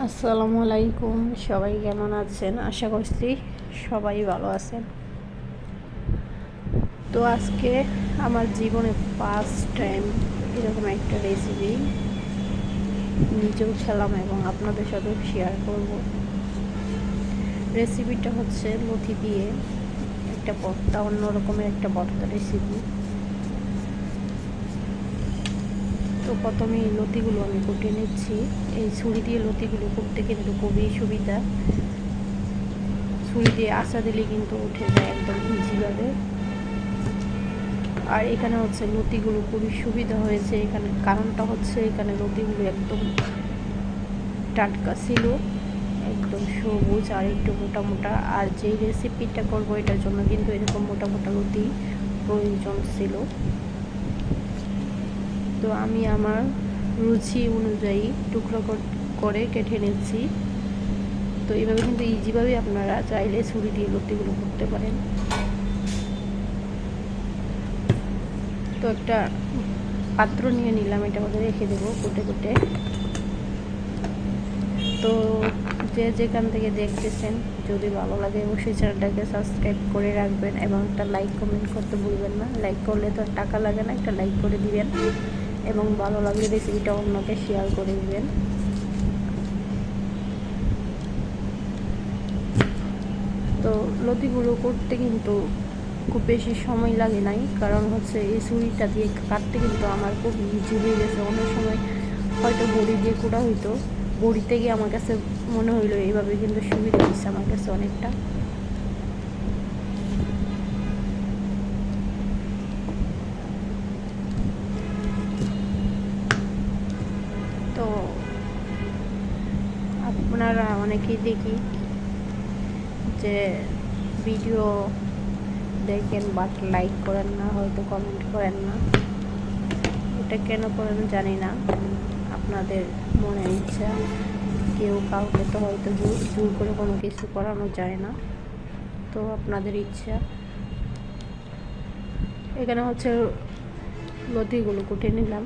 আসসালামু আলাইকুম। সবাই কেমন আছেন? আশা করছি সবাই ভালো আছেন। তো আজকে আমার জীবনে ফার্স্ট টাইম এরকম একটা রেসিপি নিজেও খেলাম এবং আপনাদের সাথেও শেয়ার করব। রেসিপিটা হচ্ছে লতি দিয়ে একটা ভর্তা, অন্য রকমের একটা ভর্তা রেসিপি। তো প্রথমে এই লতিগুলো আমি কুটে নিচ্ছি। এই ছুরি দিয়ে লতিগুলো কুটতে কিন্তু খুবই সুবিধা। ছুরি দিয়ে আঁচা দিলে কিন্তু উঠে যায় একদম ইজিভাবে। আর এখানে হচ্ছে লতিগুলো খুবই সুবিধা হয়েছে, এখানে কারণটা হচ্ছে এখানে লতিগুলো একদম টাটকা ছিল, একদম সবুজ আর একটু মোটা মোটা। আর যেই রেসিপিটা করবো এটার জন্য কিন্তু এরকম মোটা মোটা লতি প্রয়োজন ছিল। তো আমি আমার রুচি অনুযায়ী টুকরো করে কেটে নিচ্ছি। তো এইভাবে কিন্তু ইজিভাবে আপনারা চাইলে ছুরি দিয়ে লতিগুলো করতে পারেন। তো একটা পাত্র নিয়ে নিলাম, এটা মধ্যে রেখে দেবো কুটে কুটে। তো যে যেখান থেকে দেখতেছেন, যদি ভালো লাগে অবশ্যই চ্যানেলটাকে সাবস্ক্রাইব করে রাখবেন এবং একটা লাইক কমেন্ট করতে ভুলবেন না। লাইক করলে তো টাকা লাগে না, একটা লাইক করে দিবেন এবং ভালো লাগলে রেসিপিটা অন্যকে শেয়ার করে দিবেন। তো লতিগুলো করতে কিন্তু খুব বেশি সময় লাগে নাই, কারণ হচ্ছে এই ছুরিটা দিয়ে কাটতে কিন্তু আমার খুব ইজি হয়ে গেছে। অনেক সময় হয়তো বড়ি দিয়ে কোটা হইতো, বড়িতে গিয়ে আমার কাছে মনে হইলো এইভাবে কিন্তু সুবিধা হচ্ছে আমার কাছে অনেকটা। তো আপনারা অনেকেই দেখি যে ভিডিও দেখেন বাট লাইক করেন না, হয়তো কমেন্ট করেন না। এটা কেন করেন জানি না, আপনাদের মনের ইচ্ছা। কেউ কাউকে তো হয়তো জোর করে কোনো কিছু করানো যায় না, তো আপনাদের ইচ্ছা। এখানে হচ্ছে লতিগুলো কুটে নিলাম,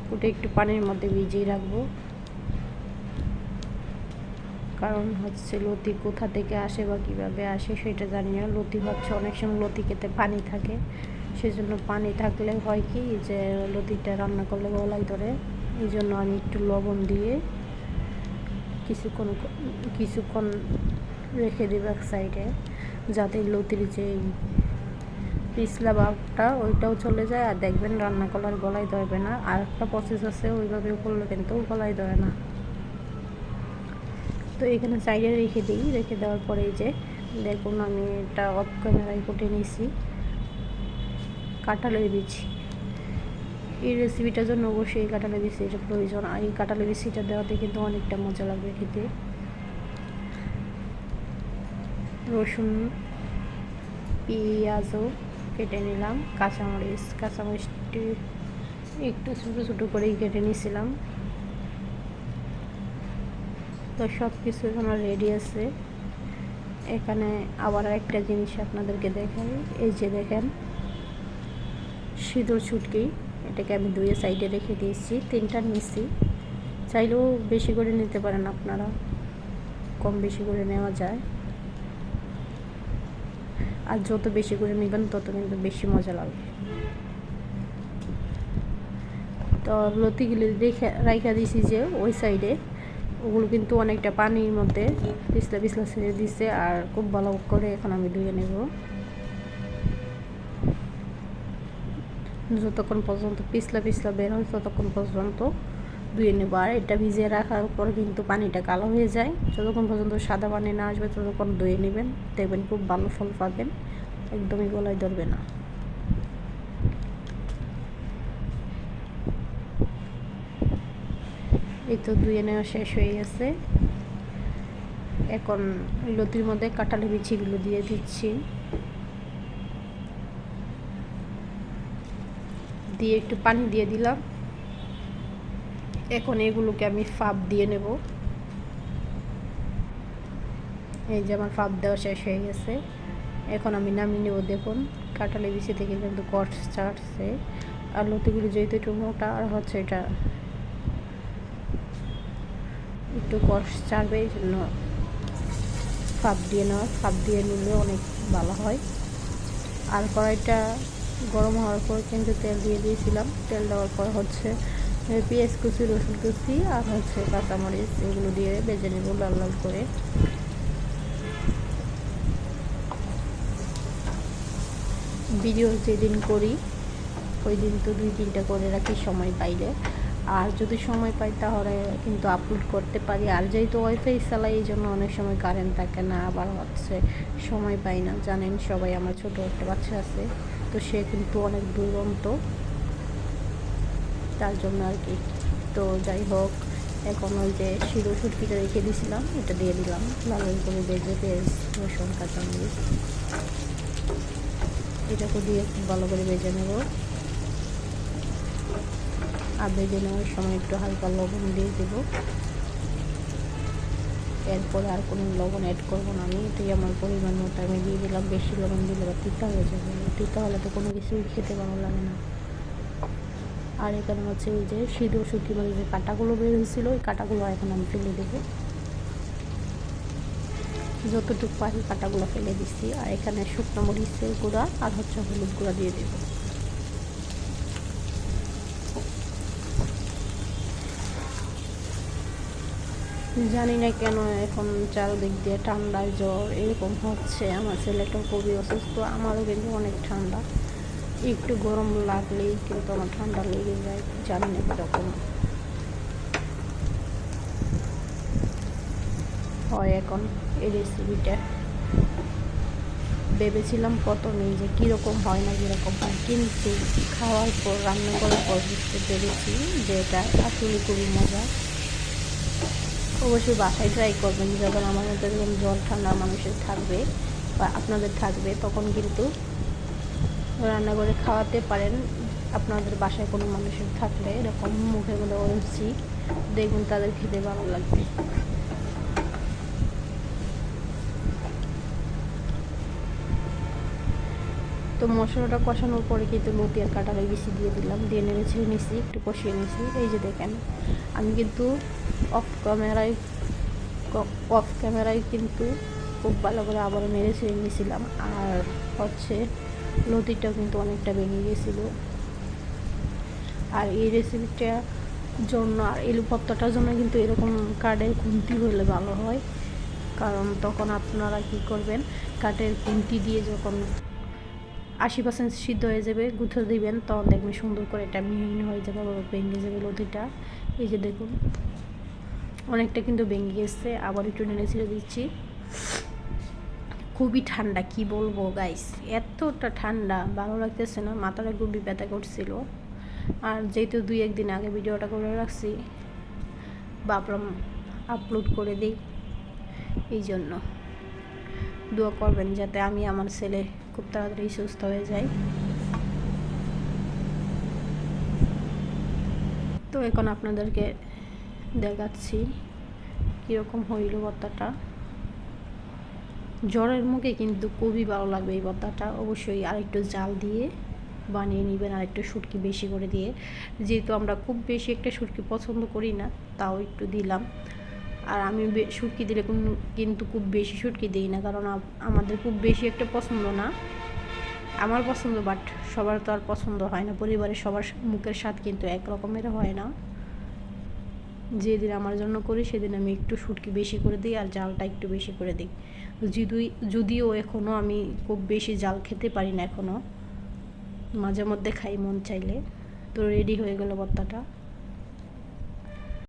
কুটে একটু পানির মধ্যে ভিজিয়ে রাখবো। কারণ হচ্ছে লতি কোথা থেকে আসে বা কীভাবে আসে সেটা জানি না। লতি হচ্ছে অনেক সময় লতি খেতে পানি থাকে, সেজন্য পানি থাকলে হয় কি যে লতিটা রান্না করলে গলায় ধরে। এই জন্য আমি একটু লবণ দিয়ে কিছুক্ষণ রেখে দেব এক সাইডে, যাতে লতির যে পিছলা ভাবটা ওইটাও চলে যায়। আর দেখবেন রান্না করার গলায় ধরবে না। আর একটা প্রসেস আছে, ওইভাবে করলে কিন্তু গলায় ধরে না। তো এখানে সাইডে রেখে দিই। রেখে দেওয়ার পরে এই যে দেখুন আমি এটা অফ ক্যামেরায় কুটে নিয়েছি কাঁঠালের বীজ। এই রেসিপিটার জন্য অবশ্যই কাঁঠালের বীজ এটা প্রয়োজন, আর এই কাঁঠালের বীজটা দেওয়াতে কিন্তু অনেকটা মজা লাগবে খেতে। রসুন পেঁয়াজও কেটে নিলাম, কাঁচামরিচটি একটু ছোটো ছোটো করেই কেটে নিয়েছিলাম। তো সব কিছু আমার রেডি আছে। এখানে আবার একটা জিনিস আপনাদেরকে দেখাই, এই যে দেখেন সিঁদুর ছুটকি, এটাকে আমি দুই সাইডে রেখে দিয়েছি, তিনটা নিয়েছি। চাইলেও বেশি করে নিতে পারেন আপনারা, কম বেশি করে নেওয়া যায়। আর যত বেশি করে নেবেন তত কিন্তু বেশি মজা লাগবে। তো লতিগুলি রাইখা দিয়েছি যে ওই সাইডে, ওগুলো কিন্তু অনেকটা পানির মধ্যে পিছলা পিছলা ছেড়ে দিছে। আর খুব ভালো করে এখন আমি ধুয়ে নেব, যতক্ষণ পর্যন্ত পিছলা পিছলা বের হয় ততক্ষণ পর্যন্ত ধুয়ে নেব। আর এটা ভিজিয়ে রাখার পর কিন্তু পানিটা কালো হয়ে যায়, যতক্ষণ পর্যন্ত সাদা পানি না আসবে ততক্ষণ ধুয়ে নেবেন, দেখবেন খুব ভালো ফল পাবেন, একদমই গলায় ধরবে না। এই তো ধুয়ে নেওয়া শেষ হয়ে গেছে। এখন লতির মধ্যে কাঁঠালের বিচিগুলো দিয়ে দিচ্ছি, দিয়ে একটু পানি দিয়ে দিলাম। এখন এগুলোকে আমি ফাপ দিয়ে নেব। এই যে আমার ফাপ দেওয়া শেষ হয়ে গেছে, এখন আমি নামিয়ে নেব। দেখুন কাঁঠালের বিচি থেকে কিন্তু কষ ছাড়ছে। আর লতিগুলো যেহেতু একটু মোটা আর হচ্ছে এটা একটু কষ ছাড়বে, এই জন্য ভাপ দিয়ে নিলে অনেক ভালো হয়। আর কড়াইটা গরম হওয়ার পর কিন্তু তেল দিয়ে দিয়েছিলাম। তেল দেওয়ার পর হচ্ছে পেঁয়াজ কুচি, রসুন কুচি আর হচ্ছে কাঁচামরিচ এগুলো দিয়ে ভেজে নেব লাল লাল করে। ভিডিও যেদিন করি ওই দিন তো 2-3টা করে রাখি সময় পাইলে, আর যদি সময় পাই তাহলে কিন্তু আপলোড করতে পারি। আর যেহেতু ওয়াইফাই চালাই এই জন্য অনেক সময় কারেন্ট থাকে না, আবার হচ্ছে সময় পাই না। জানেন সবাই আমার ছোটো একটা বাচ্চা আছে, তো সে কিন্তু অনেক দুরন্ত, তার জন্য আর কি। তো যাই হোক, এখন ওই যে শুটকিটা রেখে দিয়েছিলাম এটা দিয়ে দিলাম লাল করে ভেজে, পেঁয়াজ রসুন কাঁচামরিচ এটাকে দিয়ে খুব ভালো করে ভেজে নেব। আর ভেজে নেওয়ার সময় একটু হালকা লবণ দিয়ে দেবো। এরপরে আর কোনো লবণ অ্যাড করবো না আমি, এটাই আমার পরিমাণ মতো আমি দিয়ে দিলাম। বেশি লবণ দিলে বা তিতা হয়ে যাবে, তিতা হলে তো কোনো কিছুই খেতে ভালো লাগে না। আর এখানে হচ্ছে ওই যে শুটকি মানে যে কাঁটাগুলো বের হয়েছিল ওই কাঁটাগুলো এখন আমি ফেলে দেবো, যতটুকু পারি কাঁটাগুলো ফেলে দিচ্ছি। আর এখানে শুকনো মরিচের গুঁড়া আর হচ্ছে হলুদ গুঁড়া দিয়ে দেবো। জানি না কেন এখন চারদিক দিয়ে ঠান্ডার জ্বর এরকম হচ্ছে। আমার ছেলেটাও খুবই অসুস্থ, আমারও কিন্তু অনেক ঠান্ডা। একটু গরম লাগলেই কিন্তু আমার ঠান্ডা লেগে যায়, জানি না কীরকম হয় এখন এই রেসিপিটা। ভেবেছিলাম প্রথমেই যে কীরকম হয় না কীরকম হয়, কিন্তু খাওয়ার পর রান্না করার পর বুঝতে পেরেছি যে এটা আসলে খুবই মজা। অবশ্যই বাসায় ট্রাই করবেন, যখন আমার মতো এরকম জ্বর ঠান্ডা মানুষের থাকবে বা আপনাদের থাকবে তখন কিন্তু রান্না করে খাওয়াতে পারেন। আপনাদের বাসায় কোনো মানুষের থাকলে এরকম মুখের মধ্যে ওলছি দেখুন, তাদের খেতে ভালো লাগবে। তো মশলাটা কষানোর পরে কিন্তু লতি আর কাঁটা বেশি দিয়ে দিলাম, দিয়ে নেড়ে ছেড়ে নিচ্ছি, একটু কষিয়ে নিচ্ছি। এই যে দেখেন আমি কিন্তু অফ ক্যামেরায় কিন্তু খুব ভালো করে আবারও নেড়ে ছেড়ে নিয়েছিলাম। আর হচ্ছে লতিটাও কিন্তু অনেকটা ভেঙে গিয়েছিলো। আর এই রেসিপিটার জন্য আর এলু ভর্তাটার জন্য কিন্তু এরকম কাঠের খুন্তি হলে ভালো হয়, কারণ তখন আপনারা কি করবেন, কাঠের খুন্তি দিয়ে যখন 80% সিদ্ধ হয়ে যাবে গুঁথে দিবেন, তখন দেখবেন সুন্দর করে এটা মিহিন হয়ে যাবে, আবার ভেঙে যাবে লতিটা। এই যে দেখুন অনেকটা কিন্তু ভেঙে গেছে, আবার একটু নেড়ে ছেড়ে দিচ্ছি। খুবই ঠান্ডা, কি বলবো গাইস, এতটা ঠান্ডা ভালো লাগতেছে না, মাথাটা খুবই ব্যথা করছিল। আর যেহেতু 2-1 দিন আগে ভিডিওটা করে রাখছি, ভাবলাম আপলোড করে দিই, এই জন্য দোয়া করবেন যাতে আমি আমার ছেলে খুব তাড়াতাড়ি সুস্থ হয়ে যায়। তো এখন আপনাদেরকে দেখাচ্ছি কীরকম হইল ভর্তাটা। জ্বরের মুখে কিন্তু খুবই ভালো লাগবে এই ভর্তাটা। অবশ্যই আরেকটু জাল দিয়ে বানিয়ে নেবেন, আর একটু শুটকি বেশি করে দিয়ে, যেহেতু আমরা খুব বেশি একটা শুটকি পছন্দ করি না তাও একটু দিলাম। আর আমি শুটকি দিলে কিন্তু খুব বেশি শুটকি দিই না, কারণ আমাদের খুব বেশি একটা পছন্দ না। আমার পছন্দ, বাট সবার তো আর পছন্দ হয় না, পরিবারের সবার মুখের স্বাদ কিন্তু এক রকমের হয় না। যেদিন আমার জন্য করি সেদিন আমি একটু শুটকি বেশি করে দিই আর জালটা একটু বেশি করে দিই। যদিও এখনও আমি খুব বেশি জাল খেতে পারি না, এখনও মাঝে মধ্যে খাই মন চাইলে। তো রেডি হয়ে গেল ভর্তাটা।